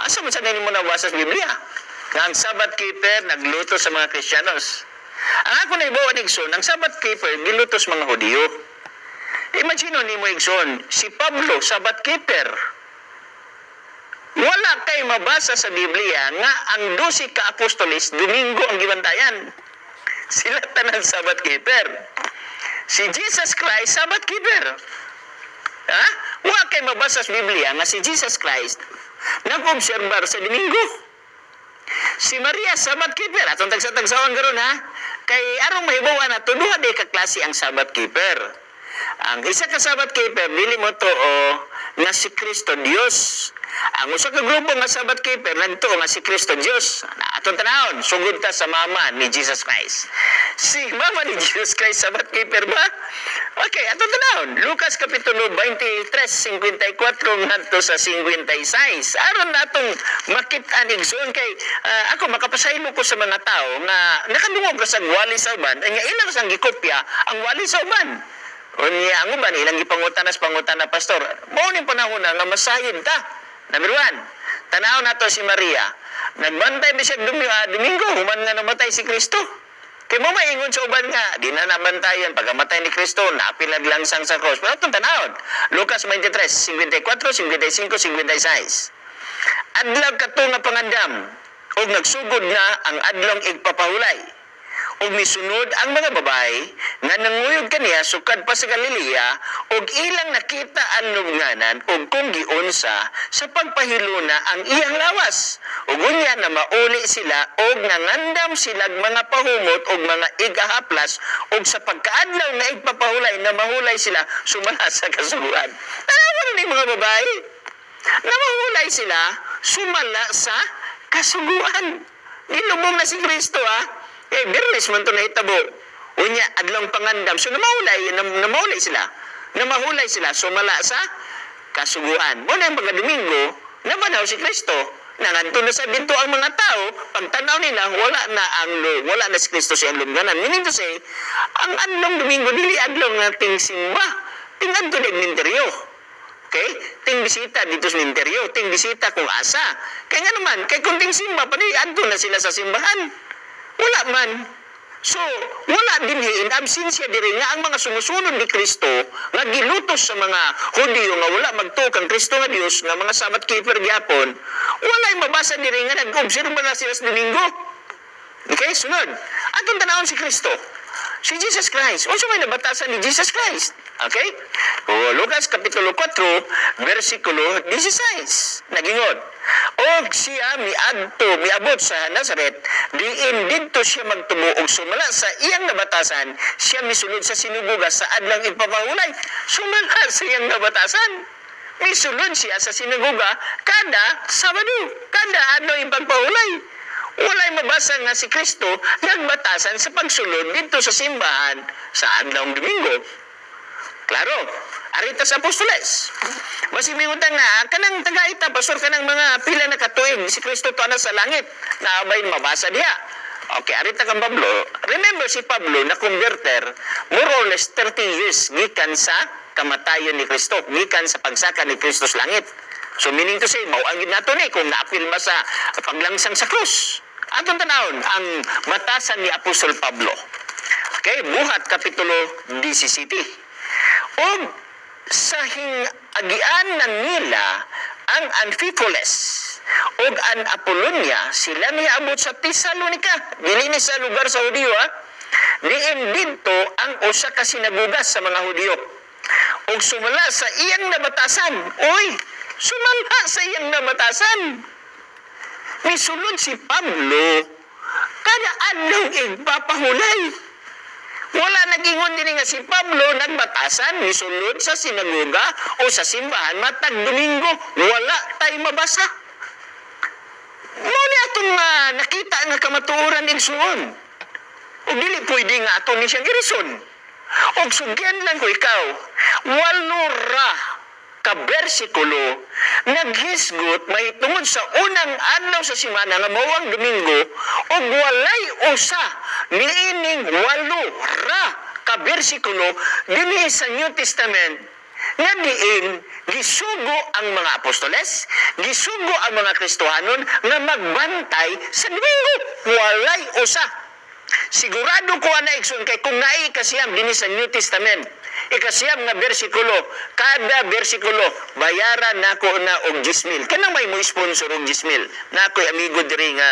asa man sa nini mo nabasa sa Biblia? Nga ang Sabbath keeper nagluto sa mga Kristiyanos. Ang ako na ibawa ni Igsoon, ang Sabbath keeper giluto sa mga Hudiyo. Imagine ni mo Igsoon, si Pablo, Sabbath keeper. Wala kay mabasa sa Biblia nga ang 12 ka apostolis, Domingo ang gibantayan. Sila tanan Sabbath keeper. Si Jesus Christ, Sabbath keeper. Ha? Wala kay mabasa sa Biblia nga si Jesus Christ nag-obserbar sa Domingo. Si Maria, Sabbath keeper. Atong tagsa-tagsawan garon ha. Kay arong mahibawa na duha day ka klase ang Sabbath keeper. Ang isa ka Sabbath keeper, dili mo to nga si Kristo Dios. Ang usa ka grupo nga Sabbath keeper nagtuo nga si Kristo Dios. Atong tanawon, sugod ta sa mama ni Jesus Christ. Si mama ni Jesus Christ Sabbath keeper ba? Okay, atong tanawon, Lucas kapitulo 23:54 ngadto sa 56. Aron natong makita ni Igsoon kay ako makapasaylo ko sa mga tao nga nakadungog sa wali sa uban, nga ilang sang gikopya ang wali sa uban. Unya ang uban ilang gipangutanas pastor. Mao ni panahon nga masayid ta. Number 1, tanaw nato si Maria. Nagbantay ba siya Domingo, human nga namatay si Kristo. Kaya mo maingon sa uban nga, di na nabantayan, pagkamatay ni Kristo, napilad langsang sa cross. Pero itong tanawon, Lucas 23:54, 55, 56. Adlaw kato nga pangandam, o nagsugod na ang adlong igpapahulay. O misunod ang mga babae nga nanguyog kaniya sukad pa sa Galilea og ilang nakita ang lubnganan og kung giunsa sa pagpahiluna ang iyang lawas. Ug unya na mauli sila og nangandam silag mga pahumot og mga igahaplas og sa pagkaadlaw nga igpapahulay na mahulay sila sumala sa kasuguan. Ano ni mga babae? Na mahulay sila sumala sa kasuguan. Nilubong na si Kristo ha. Birnes man to nahitabo. Unya, adlong pangandam. So, namahulay sila. Sumala sa kasuguan. Muna yung pagka-Domingo, nabanaw si Kristo. Nanganto na sa binto ang mga tao. Pagtanaw nila, wala na si Kristo siyang lungganan. Meaning to say, ang adlong Domingo, dili adlong nating simba. Tingnan to din minteryo. Okay? Ting bisita dito sa minteryo. Ting bisita kung asa. Kaya nga naman, kay kung ting simba, adto na sila sa simbahan. Wala man. So, wala din in absensya diri nga ang mga sumusunod ni Kristo nga gilutos sa mga Hudiyo nga wala magtuo kang Kristo nga Dios nga mga Sabbath keeper gyapon. Walay mabasa diri nga nag-obserba na sila sa Domingo. Okay, sunod. Atong tanawon si Kristo. Si Jesus Christ. Unsa may nabatasan ni Jesus Christ? Okay? Lucas kapitulo 4, versikulo 16. Nagingod. Og siya miabot sa Nazaret, diin didto siya magtubo og sumala sa iyang nabatasan, siya misulod sa sinugoga sa adlang igpapahulay. Sumala sa iyang nabatasan. Misulod siya sa sinugoga kada Sabado, kada adlaw ipagpahulay. Walay mabasa nga si Kristo nagbatasan sa pagsulod dito sa simbahan sa adlawng Domingo. Klaro, arita sa apostoles. Basi mingutan nga, kanang tagaita, pastor, kanang mga pila na katuig, si Kristo to na sa langit, naabay mabasa diha. Okay, arita kang Pablo. Remember si Pablo na converter, more or less 30 years, gikan sa kamatayon ni Kristo, gikan sa pagsaka ni Kristo sa langit. So meaning to say, mauangin nato ni kung naapil ba sa paglangsang sa krus. Atong tanawon ang batasan ni Apostol Pablo. Okay, Buhat kapitulo 17. Og sa hingagian na nila ang Amphipolis og ang Apolonia, sila niabot sa Tesalonica, dili ni sa lugar sa Hudiyo ha. Diin dito ang usa ka sinagoga sa mga Hudiyo. Og sumala sa iyang nabatasan. Oy, sumala sa iyang nabatasan. Misulod si Pablo kada adlaw igpapahulay. Wala nagingon din nga si Pablo nagbatasan misulod sa sinagoga o sa simbahan matag Domingo. Wala tay mabasa. Muna atong nakita nga kamatuoran din suon. O dili pwede nga ato ni siyang irison. O sugyan lang ko ikaw, walura ka bersikulo naghisgot may tungod sa unang adlaw sa semana nga mawang Domingo og walay usa niining 8 ka bersikulo dinhi sa New Testament nga diin gisugo ang mga apostoles, gisugo ang mga Kristohanon nga magbantay sa Domingo. Walay usa. Sigurado ko na ikson kay kung naay kasiyam dinhi sa New Testament, ikasiyam nga bersikulo, kada bersikulo bayaran nako na og 10,000. Kanang may mo sponsor og 10,000. Nakoy amigo diri nga